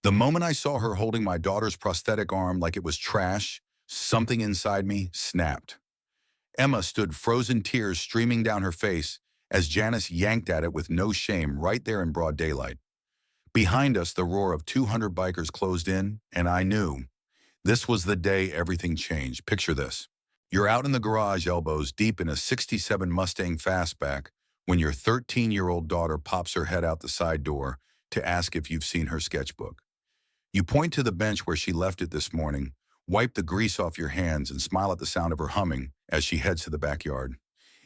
The moment I saw her holding my daughter's prosthetic arm like it was trash, something inside me snapped. Emma stood, frozen tears streaming down her face as Janice yanked at it with no shame right there in broad daylight. Behind us, the roar of 200 bikers closed in, and I knew this was the day everything changed. Picture this. You're out in the garage, elbows deep in a '67 Mustang Fastback, when your 13-year-old daughter pops her head out the side door to ask if you've seen her sketchbook. You point to the bench where she left it this morning, wipe the grease off your hands, and smile at the sound of her humming as she heads to the backyard.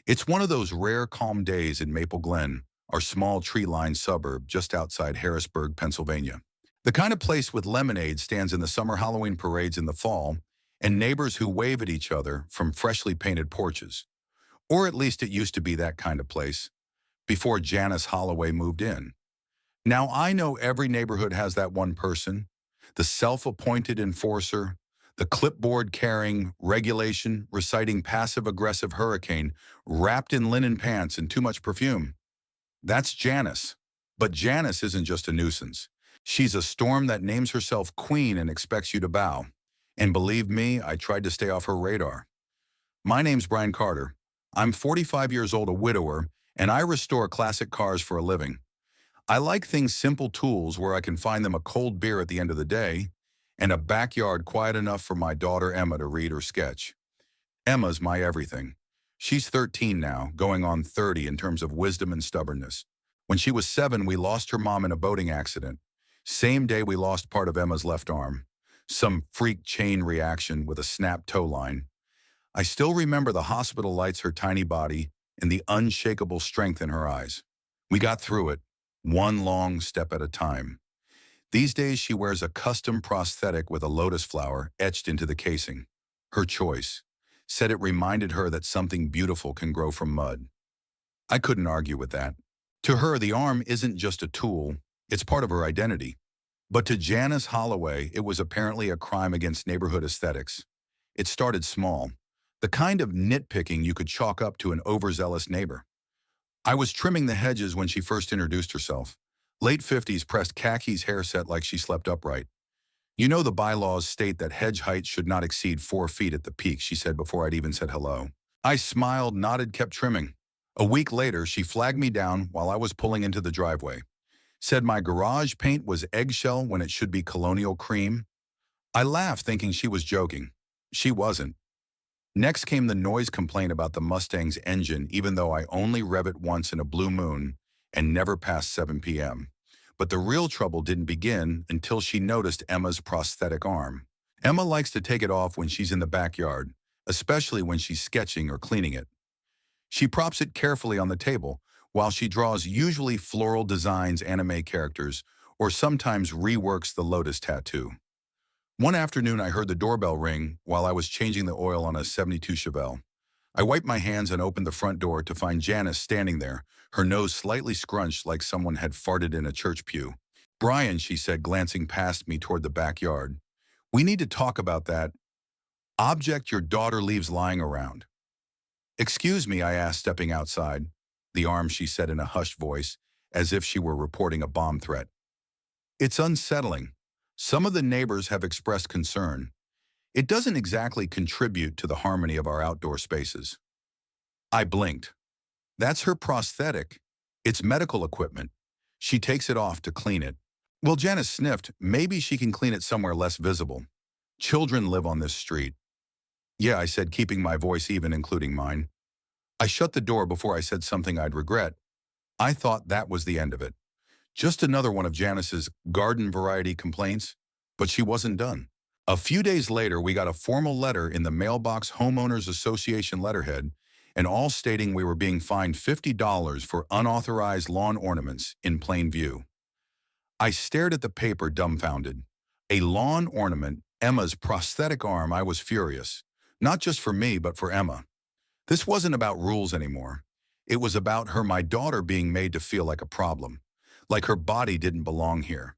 It's one of those rare calm days in Maple Glen, our small tree-lined suburb just outside Harrisburg, Pennsylvania. The kind of place with lemonade stands in the summer Halloween parades in the fall, and neighbors who wave at each other from freshly painted porches. Or at least it used to be that kind of place, before Janice Holloway moved in. Now I know every neighborhood has that one person, the self-appointed enforcer, the clipboard-carrying, regulation, reciting passive-aggressive hurricane wrapped in linen pants and too much perfume. That's Janice. But Janice isn't just a nuisance. She's a storm that names herself queen and expects you to bow. And believe me, I tried to stay off her radar. My name's Brian Carter. I'm 45 years old, a widower, and I restore classic cars for a living. I like things simple tools where I can find them a cold beer at the end of the day, and a backyard quiet enough for my daughter Emma to read or sketch. Emma's my everything. She's 13 now, going on 30 in terms of wisdom and stubbornness. When she was 7, we lost her mom in a boating accident. Same day we lost part of Emma's left arm. Some freak chain reaction with a snapped toe line. I still remember the hospital lights, her tiny body, and the unshakable strength in her eyes. We got through it, one long step at a time. These days she wears a custom prosthetic with a lotus flower etched into the casing. Her choice. Said it reminded her that something beautiful can grow from mud. I couldn't argue with that. To her, the arm isn't just a tool, it's part of her identity. But to Janice Holloway, it was apparently a crime against neighborhood aesthetics. It started small, the kind of nitpicking you could chalk up to an overzealous neighbor. I was trimming the hedges when she first introduced herself. Late 50s, pressed khakis hairset like she slept upright. You know the bylaws state that hedge height should not exceed 4 feet at the peak, she said before I'd even said hello. I smiled, nodded, kept trimming. A week later, she flagged me down while I was pulling into the driveway. Said my garage paint was eggshell when it should be colonial cream. I laughed thinking she was joking. She wasn't. Next came the noise complaint about the Mustang's engine, even though I only rev it once in a blue moon and never past 7 p.m. But the real trouble didn't begin until she noticed Emma's prosthetic arm. Emma likes to take it off when she's in the backyard, especially when she's sketching or cleaning it. She props it carefully on the table while she draws usually floral designs, anime characters, or sometimes reworks the lotus tattoo. One afternoon, I heard the doorbell ring while I was changing the oil on a '72 Chevelle. I wiped my hands and opened the front door to find Janice standing there, her nose slightly scrunched like someone had farted in a church pew. "Brian," she said, glancing past me toward the backyard, "we need to talk about that object your daughter leaves lying around." "Excuse me," I asked, stepping outside. "The arm," she said in a hushed voice, as if she were reporting a bomb threat. "It's unsettling. Some of the neighbors have expressed concern. It doesn't exactly contribute to the harmony of our outdoor spaces." I blinked. "That's her prosthetic. It's medical equipment. She takes it off to clean it." Well, Janice sniffed. "Maybe she can clean it somewhere less visible. Children live on this street." "Yeah," I said, keeping my voice even, including mine. I shut the door before I said something I'd regret. I thought that was the end of it. Just another one of Janice's garden variety complaints, but she wasn't done. A few days later, we got a formal letter in the mailbox, Homeowners Association letterhead, and all stating we were being fined $50 for unauthorized lawn ornaments in plain view. I stared at the paper, dumbfounded. A lawn ornament, Emma's prosthetic arm. I was furious. Not just for me, but for Emma. This wasn't about rules anymore. It was about her, my daughter, being made to feel like a problem, like her body didn't belong here.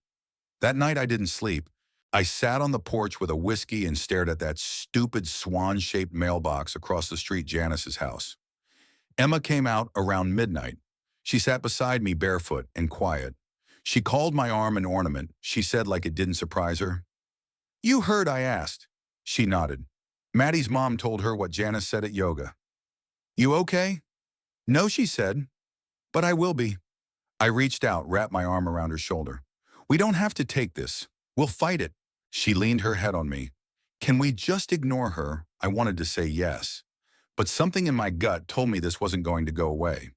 That night I didn't sleep. I sat on the porch with a whiskey and stared at that stupid swan-shaped mailbox across the street, Janice's house. Emma came out around midnight. She sat beside me, barefoot and quiet. She called my arm an ornament, she said like it didn't surprise her. You heard, I asked. She nodded. Maddie's mom told her what Janice said at yoga. You okay? No, she said, but I will be. I reached out, wrapped my arm around her shoulder. We don't have to take this. We'll fight it. She leaned her head on me. Can we just ignore her? I wanted to say yes, but something in my gut told me this wasn't going to go away.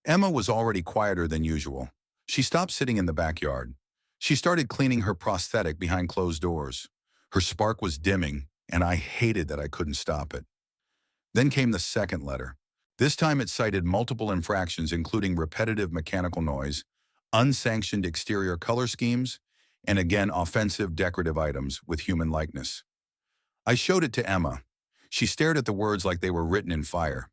Emma was already quieter than usual. She stopped sitting in the backyard. She started cleaning her prosthetic behind closed doors. Her spark was dimming, and I hated that I couldn't stop it. Then came the second letter. This time it cited multiple infractions, including repetitive mechanical noise, unsanctioned exterior color schemes, and again offensive decorative items with human likeness. I showed it to Emma. She stared at the words like they were written in fire.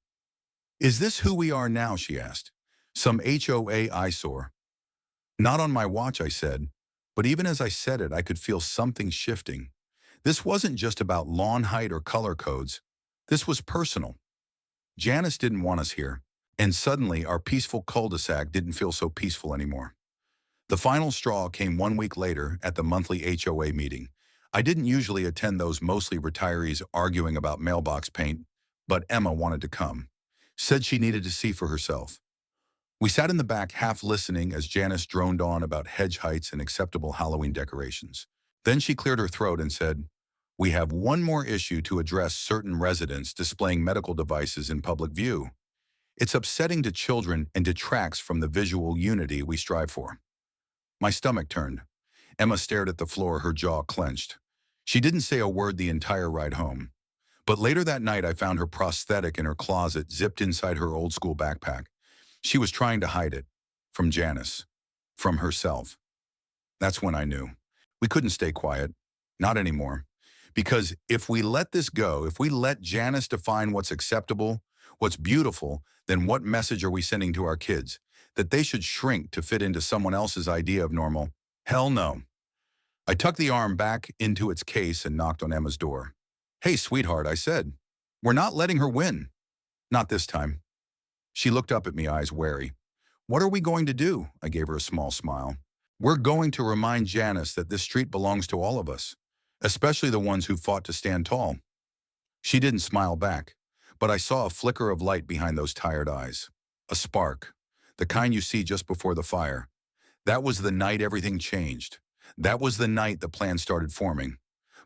Is this who we are now, she asked. Some HOA eyesore. Not on my watch, I said, but even as I said it, I could feel something shifting. This wasn't just about lawn height or color codes. This was personal. Janice didn't want us here, and suddenly our peaceful cul-de-sac didn't feel so peaceful anymore. The final straw came 1 week later at the monthly HOA meeting. I didn't usually attend those, mostly retirees arguing about mailbox paint, but Emma wanted to come. Said she needed to see for herself. We sat in the back half listening as Janice droned on about hedge heights and acceptable Halloween decorations. Then she cleared her throat and said, we have one more issue to address: certain residents displaying medical devices in public view. It's upsetting to children and detracts from the visual unity we strive for. My stomach turned. Emma stared at the floor, her jaw clenched. She didn't say a word the entire ride home. But later that night, I found her prosthetic in her closet, zipped inside her old school backpack. She was trying to hide it. From Janice. From herself. That's when I knew. We couldn't stay quiet. Not anymore. Because if we let this go, if we let Janice define what's acceptable, what's beautiful, then what message are we sending to our kids? That they should shrink to fit into someone else's idea of normal? Hell no. I tucked the arm back into its case and knocked on Emma's door. Hey, sweetheart, I said. We're not letting her win. Not this time. She looked up at me, eyes wary. What are we going to do? I gave her a small smile. We're going to remind Janice that this street belongs to all of us, especially the ones who fought to stand tall. She didn't smile back, but I saw a flicker of light behind those tired eyes. A spark, the kind you see just before the fire. That was the night everything changed. That was the night the plan started forming.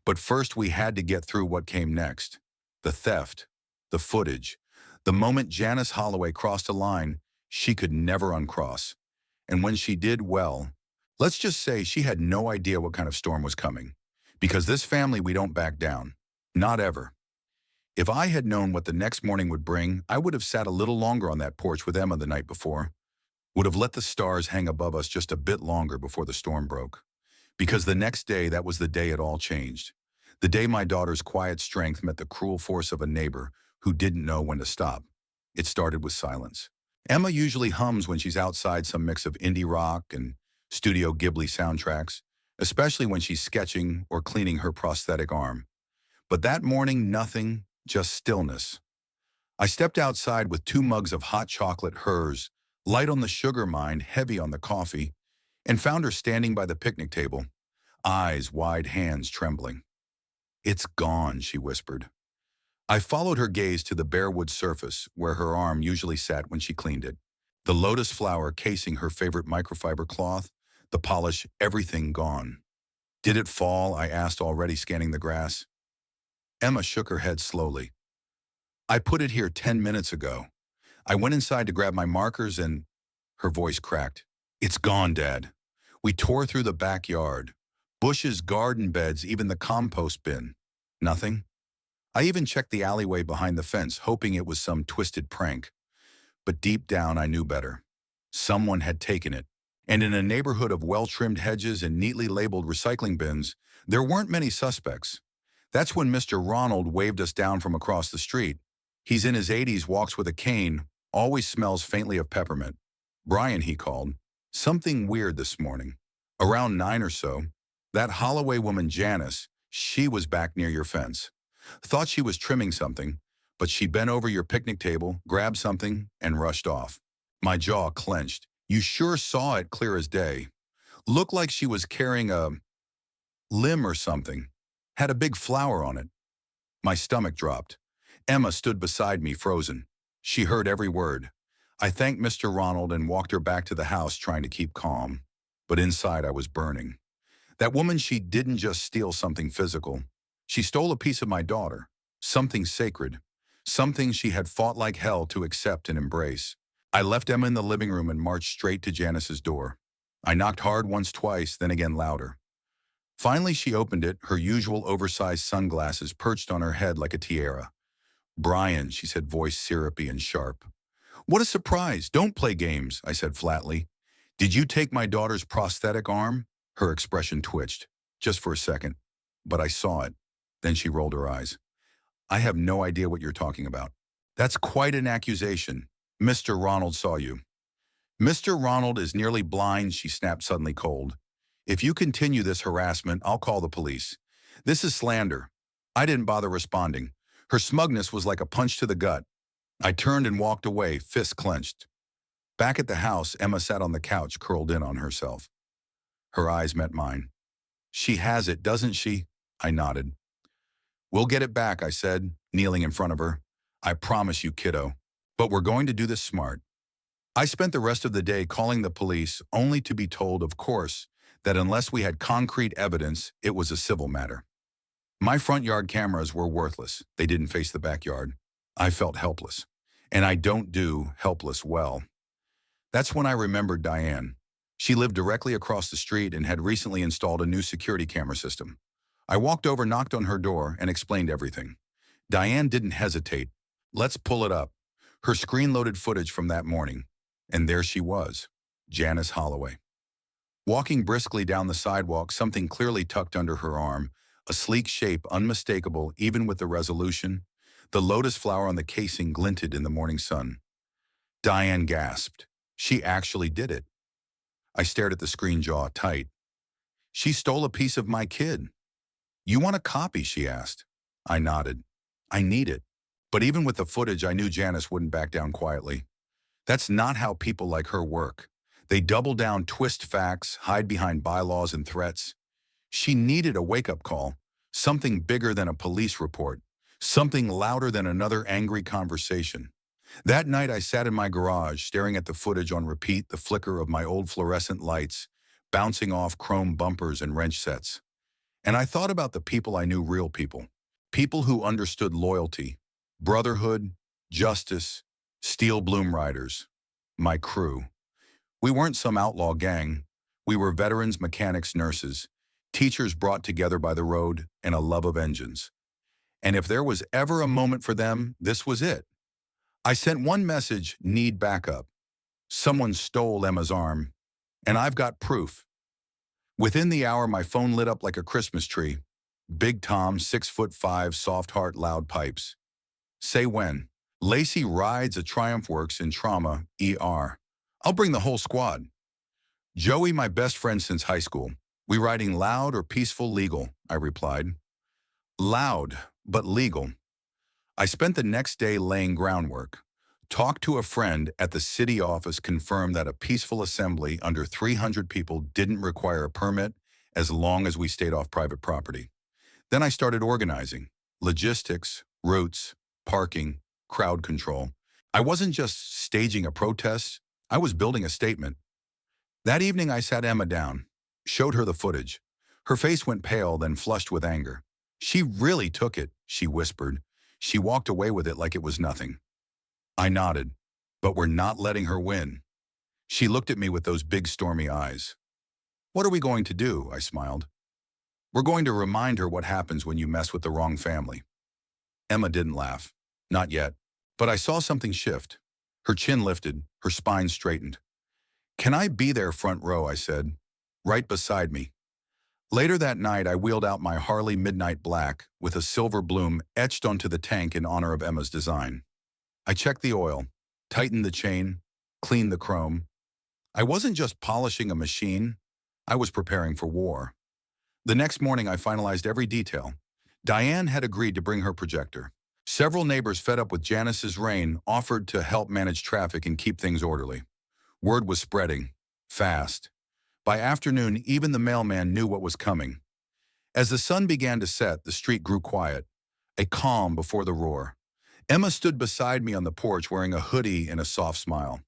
But first we had to get through what came next. The theft, the footage, the moment Janice Holloway crossed a line she could never uncross. And when she did, well, let's just say she had no idea what kind of storm was coming. Because this family, we don't back down. Not ever. If I had known what the next morning would bring, I would have sat a little longer on that porch with Emma the night before. Would have let the stars hang above us just a bit longer before the storm broke. Because the next day, that was the day it all changed. The day my daughter's quiet strength met the cruel force of a neighbor who didn't know when to stop. It started with silence. Emma usually hums when she's outside, some mix of indie rock and Studio Ghibli soundtracks, especially when she's sketching or cleaning her prosthetic arm. But that morning, nothing, just stillness. I stepped outside with 2 mugs of hot chocolate, hers, light on the sugar, mine, heavy on the coffee, and found her standing by the picnic table, eyes wide, hands trembling. It's gone, she whispered. I followed her gaze to the bare wood surface where her arm usually sat when she cleaned it. The lotus flower casing her favorite microfiber cloth, the polish, everything gone. Did it fall? I asked, already scanning the grass. Emma shook her head slowly. I put it here 10 minutes ago. I went inside to grab my markers and... Her voice cracked. It's gone, Dad. We tore through the backyard. Bushes, garden beds, even the compost bin. Nothing. I even checked the alleyway behind the fence, hoping it was some twisted prank. But deep down, I knew better. Someone had taken it. And in a neighborhood of well-trimmed hedges and neatly labeled recycling bins, there weren't many suspects. That's when Mr. Ronald waved us down from across the street. He's in his 80s, walks with a cane, always smells faintly of peppermint. Brian, he called. Something weird this morning. Around 9 or so, that Holloway woman Janice, she was back near your fence. Thought she was trimming something, but she bent over your picnic table, grabbed something, and rushed off. My jaw clenched. You sure saw it clear as day. Looked like she was carrying a limb or something. Had a big flower on it. My stomach dropped. Emma stood beside me, frozen. She heard every word. I thanked Mr. Ronald and walked her back to the house, trying to keep calm. But inside I was burning. That woman, she didn't just steal something physical. She stole a piece of my daughter. Something sacred. Something she had fought like hell to accept and embrace. I left Emma in the living room and marched straight to Janice's door. I knocked hard once, twice, then again louder. Finally, she opened it, her usual oversized sunglasses perched on her head like a tiara. "Brian," she said, voice syrupy and sharp. "What a surprise. Don't play games," I said flatly. "Did you take my daughter's prosthetic arm?" Her expression twitched, just for a second, but I saw it. Then she rolled her eyes. "I have no idea what you're talking about." "That's quite an accusation. Mr. Ronald saw you." "Mr. Ronald is nearly blind," she snapped, suddenly cold. "If you continue this harassment, I'll call the police. This is slander." I didn't bother responding. Her smugness was like a punch to the gut. I turned and walked away, fists clenched. Back at the house, Emma sat on the couch, curled in on herself. Her eyes met mine. "She has it, doesn't she?" I nodded. "We'll get it back," I said, kneeling in front of her. "I promise you, kiddo. But we're going to do this smart." I spent the rest of the day calling the police, only to be told, of course, that unless we had concrete evidence, it was a civil matter. My front yard cameras were worthless. They didn't face the backyard. I felt helpless. And I don't do helpless well. That's when I remembered Diane. She lived directly across the street and had recently installed a new security camera system. I walked over, knocked on her door, and explained everything. Diane didn't hesitate. "Let's pull it up." Her screen loaded footage from that morning. And there she was, Janice Holloway. Walking briskly down the sidewalk, something clearly tucked under her arm, a sleek shape unmistakable even with the resolution. The lotus flower on the casing glinted in the morning sun. Diane gasped. She actually did it. I stared at the screen, jaw tight. "She stole a piece of my kid." "You want a copy?" she asked. I nodded. "I need it." But even with the footage, I knew Janice wouldn't back down quietly. That's not how people like her work. They double down, twist facts, hide behind bylaws and threats. She needed a wake-up call, something bigger than a police report, something louder than another angry conversation. That night I sat in my garage, staring at the footage on repeat, the flicker of my old fluorescent lights, bouncing off chrome bumpers and wrench sets. And I thought about the people I knew, real people. People who understood loyalty, brotherhood, justice, steel bloom riders. My crew. We weren't some outlaw gang. We were veterans, mechanics, nurses, teachers brought together by the road and a love of engines. And if there was ever a moment for them, this was it. I sent one message: "Need backup." Someone stole Emma's arm, and I've got proof. Within the hour, my phone lit up like a Christmas tree. Big Tom, 6'5", soft heart, loud pipes. "Say when." "Lacey rides a Triumph Works in trauma, ER. I'll bring the whole squad." "Joey, my best friend since high school. We riding loud or peaceful, legal?" I replied. "Loud, but legal." I spent the next day laying groundwork. Talked to a friend at the city office, confirmed that a peaceful assembly under 300 people didn't require a permit as long as we stayed off private property. Then I started organizing. Logistics, routes, parking, crowd control. I wasn't just staging a protest, I was building a statement. That evening I sat Emma down, showed her the footage. Her face went pale, then flushed with anger. "She really took it," she whispered. "She walked away with it like it was nothing." I nodded. "But we're not letting her win." She looked at me with those big stormy eyes. "What are we going to do?" I smiled. "We're going to remind her what happens when you mess with the wrong family." Emma didn't laugh. Not yet. But I saw something shift. Her chin lifted, her spine straightened. "Can I be there front row?" I said. "Right beside me." Later that night, I wheeled out my Harley Midnight Black with a silver bloom etched onto the tank in honor of Emma's design. I checked the oil, tightened the chain, cleaned the chrome. I wasn't just polishing a machine, I was preparing for war. The next morning, I finalized every detail. Diane had agreed to bring her projector. Several neighbors, fed up with Janice's reign, offered to help manage traffic and keep things orderly. Word was spreading, fast. By afternoon, even the mailman knew what was coming. As the sun began to set, the street grew quiet, a calm before the roar. Emma stood beside me on the porch wearing a hoodie and a soft smile.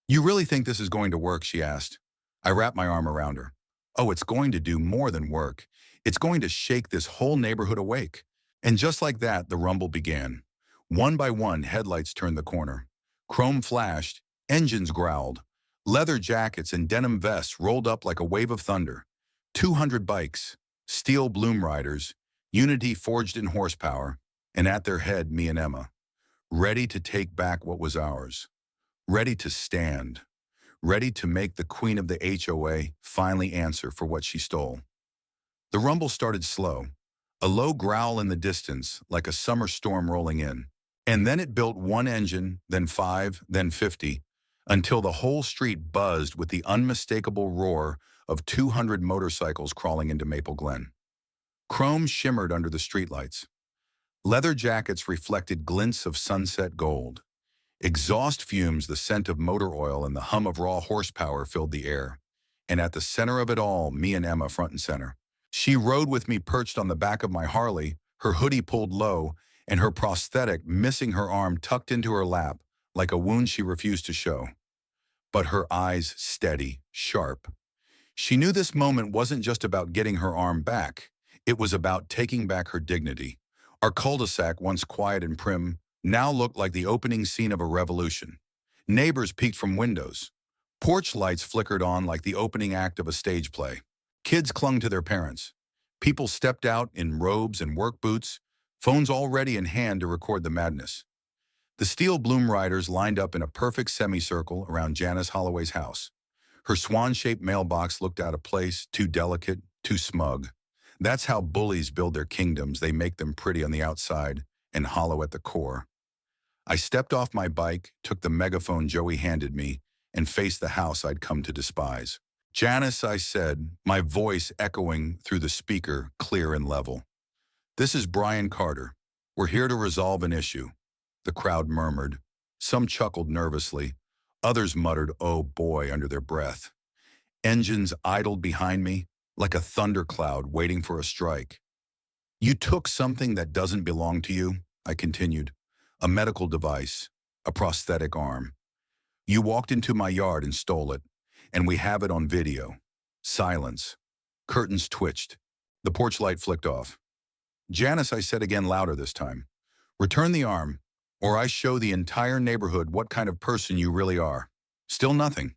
"You really think this is going to work?" she asked. I wrapped my arm around her. "Oh, it's going to do more than work. It's going to shake this whole neighborhood awake." And just like that, the rumble began. One by one, headlights turned the corner. Chrome flashed, engines growled. Leather jackets and denim vests rolled up like a wave of thunder. 200 bikes, steel bloom riders, unity forged in horsepower, and at their head, me and Emma, ready to take back what was ours, ready to stand, ready to make the queen of the HOA finally answer for what she stole. The rumble started slow, a low growl in the distance like a summer storm rolling in. And then it built one engine, then 5, then 50, until the whole street buzzed with the unmistakable roar of 200 motorcycles crawling into Maple Glen. Chrome shimmered under the streetlights. Leather jackets reflected glints of sunset gold. Exhaust fumes, the scent of motor oil, and the hum of raw horsepower filled the air. And at the center of it all, me and Emma front and center. She rode with me perched on the back of my Harley, her hoodie pulled low, and her prosthetic missing her arm tucked into her lap like a wound she refused to show. But her eyes steady, sharp. She knew this moment wasn't just about getting her arm back. It was about taking back her dignity. Our cul-de-sac, once quiet and prim, now looked like the opening scene of a revolution. Neighbors peeked from windows. Porch lights flickered on like the opening act of a stage play. Kids clung to their parents. People stepped out in robes and work boots, phones already in hand to record the madness. The steel bloom riders lined up in a perfect semicircle around Janice Holloway's house. Her swan-shaped mailbox looked out of place, too delicate, too smug. That's how bullies build their kingdoms. They make them pretty on the outside and hollow at the core. I stepped off my bike, took the megaphone Joey handed me, and faced the house I'd come to despise. "Janice," I said, my voice echoing through the speaker, clear and level. "This is Brian Carter. We're here to resolve an issue." The crowd murmured. Some chuckled nervously. Others muttered, "Oh boy," under their breath. Engines idled behind me, like a thundercloud waiting for a strike. "You took something that doesn't belong to you," I continued. "A medical device, a prosthetic arm. You walked into my yard and stole it, and we have it on video." Silence. Curtains twitched. The porch light flicked off. "Janice," I said again, louder this time, "return the arm, or I show the entire neighborhood what kind of person you really are." Still nothing.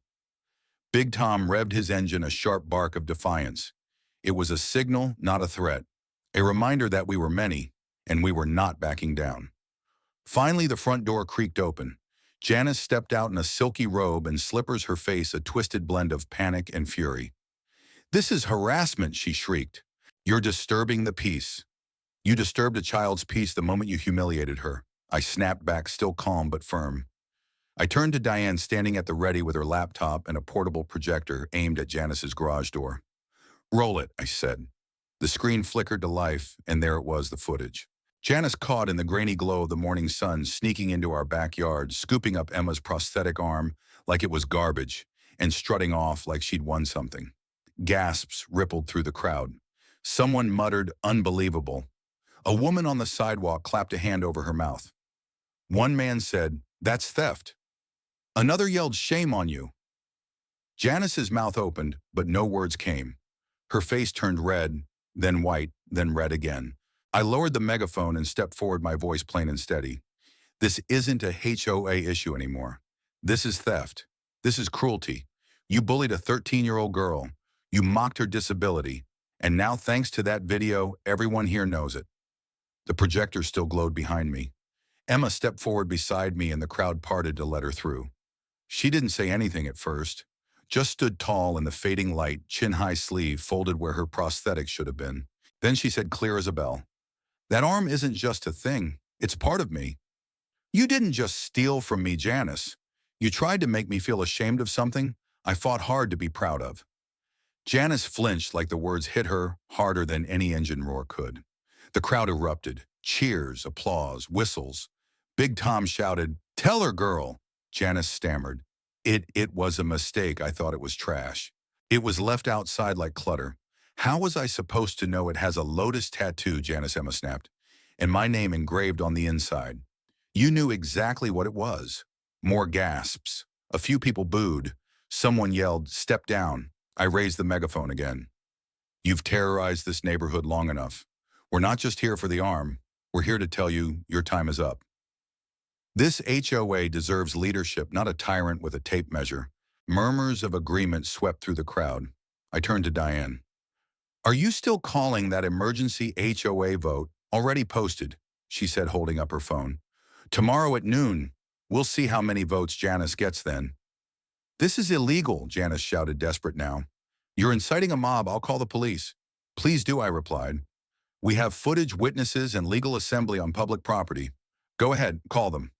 Big Tom revved his engine, a sharp bark of defiance. It was a signal, not a threat. A reminder that we were many, and we were not backing down. Finally, the front door creaked open. Janice stepped out in a silky robe and slippers, her face a twisted blend of panic and fury. "This is harassment," she shrieked. "You're disturbing the peace. You disturbed a child's peace the moment you humiliated her." I snapped back, still calm but firm. I turned to Diane, standing at the ready with her laptop and a portable projector aimed at Janice's garage door. "Roll it," I said. The screen flickered to life, and there it was, the footage. Janice caught in the grainy glow of the morning sun, sneaking into our backyard, scooping up Emma's prosthetic arm like it was garbage, and strutting off like she'd won something. Gasps rippled through the crowd. Someone muttered, "Unbelievable." A woman on the sidewalk clapped a hand over her mouth. One man said, "That's theft." Another yelled, "Shame on you." Janice's mouth opened, but no words came. Her face turned red, then white, then red again. I lowered the megaphone and stepped forward, my voice plain and steady. "This isn't a HOA issue anymore. This is theft. This is cruelty. You bullied a 13-year-old girl. You mocked her disability. And now, thanks to that video, everyone here knows it." The projector still glowed behind me. Emma stepped forward beside me, and the crowd parted to let her through. She didn't say anything at first, just stood tall in the fading light, chin-high sleeve folded where her prosthetic should have been. Then she said, clear as a bell, "That arm isn't just a thing, it's part of me. You didn't just steal from me, Janice. You tried to make me feel ashamed of something I fought hard to be proud of." Janice flinched like the words hit her harder than any engine roar could. The crowd erupted. Cheers, applause, whistles. Big Tom shouted, "Tell her, girl." Janice stammered, It was a mistake. I thought it was trash." It was left outside like clutter. How was I supposed to know it has a lotus tattoo, Emma snapped, and my name engraved on the inside? You knew exactly what it was. More gasps. A few people booed. Someone yelled, "Step down." I raised the megaphone again. You've terrorized this neighborhood long enough. We're not just here for the arm. We're here to tell you your time is up. This HOA deserves leadership, not a tyrant with a tape measure. Murmurs of agreement swept through the crowd. I turned to Diane. Are you still calling that emergency HOA vote already posted? She said, holding up her phone. Tomorrow at noon. We'll see how many votes Janice gets then. This is illegal, Janice shouted, desperate now. You're inciting a mob. I'll call the police. Please do, I replied. We have footage, witnesses, and legal assembly on public property. Go ahead, call them.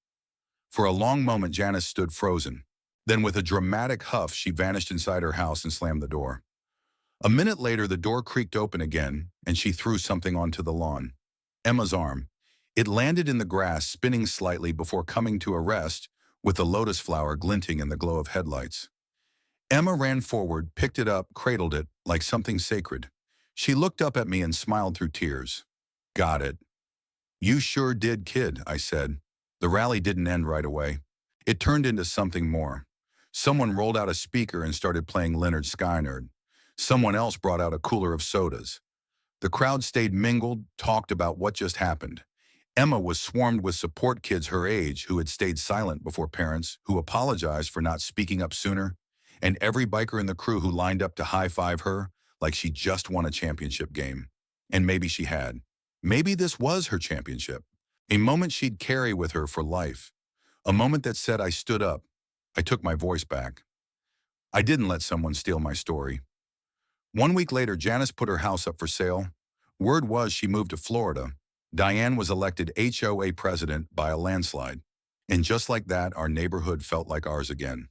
For a long moment, Janice stood frozen. Then with a dramatic huff, she vanished inside her house and slammed the door. A minute later, the door creaked open again, and she threw something onto the lawn. Emma's arm. It landed in the grass, spinning slightly before coming to a rest, with the lotus flower glinting in the glow of headlights. Emma ran forward, picked it up, cradled it, like something sacred. She looked up at me and smiled through tears. Got it. You sure did, kid, I said. The rally didn't end right away. It turned into something more. Someone rolled out a speaker and started playing Leonard Skinner. Someone else brought out a cooler of sodas. The crowd stayed mingled, talked about what just happened. Emma was swarmed with support kids her age who had stayed silent before parents, who apologized for not speaking up sooner, and every biker in the crew who lined up to high-five her like she just won a championship game. And maybe she had. Maybe this was her championship. A moment she'd carry with her for life. A moment that said, I stood up. I took my voice back. I didn't let someone steal my story. 1 week later, Janice put her house up for sale. Word was she moved to Florida. Diane was elected HOA president by a landslide. And just like that, our neighborhood felt like ours again.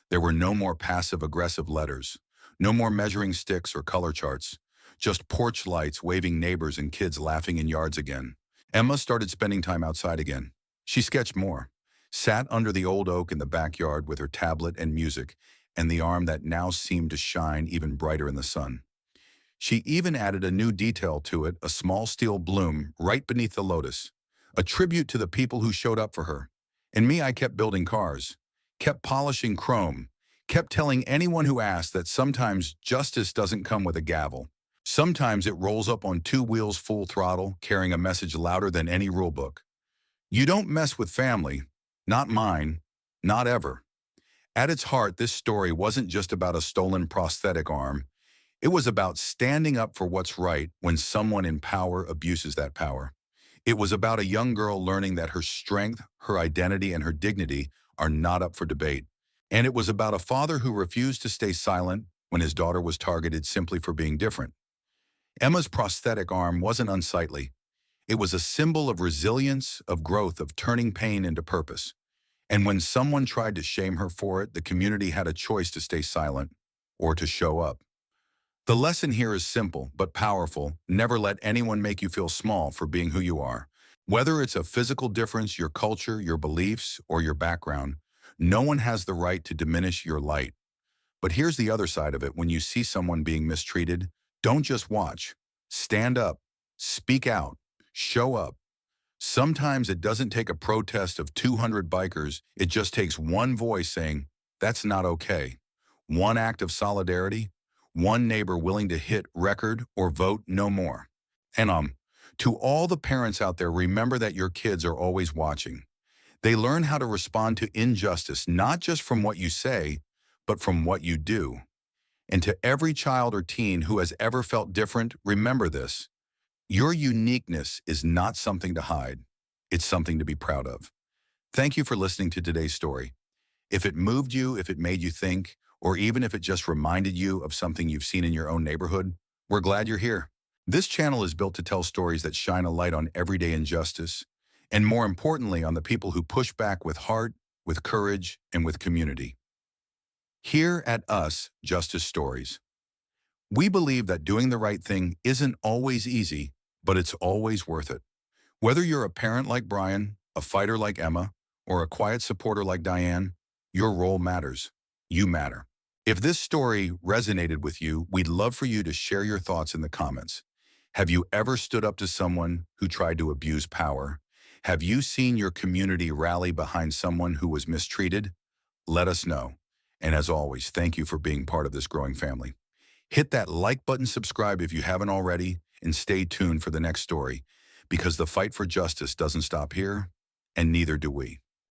There were no more passive-aggressive letters, no more measuring sticks or color charts, just porch lights, waving neighbors, and kids laughing in yards again. Emma started spending time outside again. She sketched more, sat under the old oak in the backyard with her tablet and music, and the arm that now seemed to shine even brighter in the sun. She even added a new detail to it, a small steel bloom right beneath the lotus, a tribute to the people who showed up for her. And me, I kept building cars, kept polishing chrome, kept telling anyone who asked that sometimes justice doesn't come with a gavel. Sometimes it rolls up on 2 wheels full throttle, carrying a message louder than any rulebook. You don't mess with family. Not mine. Not ever. At its heart, this story wasn't just about a stolen prosthetic arm. It was about standing up for what's right when someone in power abuses that power. It was about a young girl learning that her strength, her identity, and her dignity are not up for debate. And it was about a father who refused to stay silent when his daughter was targeted simply for being different. Emma's prosthetic arm wasn't unsightly. It was a symbol of resilience, of growth, of turning pain into purpose. And when someone tried to shame her for it, the community had a choice to stay silent or to show up. The lesson here is simple but powerful. Never let anyone make you feel small for being who you are. Whether it's a physical difference, your culture, your beliefs, or your background, no one has the right to diminish your light. But here's the other side of it. When you see someone being mistreated, don't just watch. Stand up, speak out, show up. Sometimes it doesn't take a protest of 200 bikers. It just takes one voice saying, that's not okay. One act of solidarity, one neighbor willing to hit record or vote no more. And to all the parents out there, remember that your kids are always watching. They learn how to respond to injustice, not just from what you say, but from what you do. And to every child or teen who has ever felt different, remember this. Your uniqueness is not something to hide. It's something to be proud of. Thank you for listening to today's story. If it moved you, if it made you think, or even if it just reminded you of something you've seen in your own neighborhood, we're glad you're here. This channel is built to tell stories that shine a light on everyday injustice, and more importantly, on the people who push back with heart, with courage, and with community. Here at Us, Justice Stories. We believe that doing the right thing isn't always easy, but it's always worth it. Whether you're a parent like Brian, a fighter like Emma, or a quiet supporter like Diane, your role matters. You matter. If this story resonated with you, we'd love for you to share your thoughts in the comments. Have you ever stood up to someone who tried to abuse power? Have you seen your community rally behind someone who was mistreated? Let us know. And as always, thank you for being part of this growing family. Hit that like button, subscribe if you haven't already, and stay tuned for the next story, because the fight for justice doesn't stop here, and neither do we.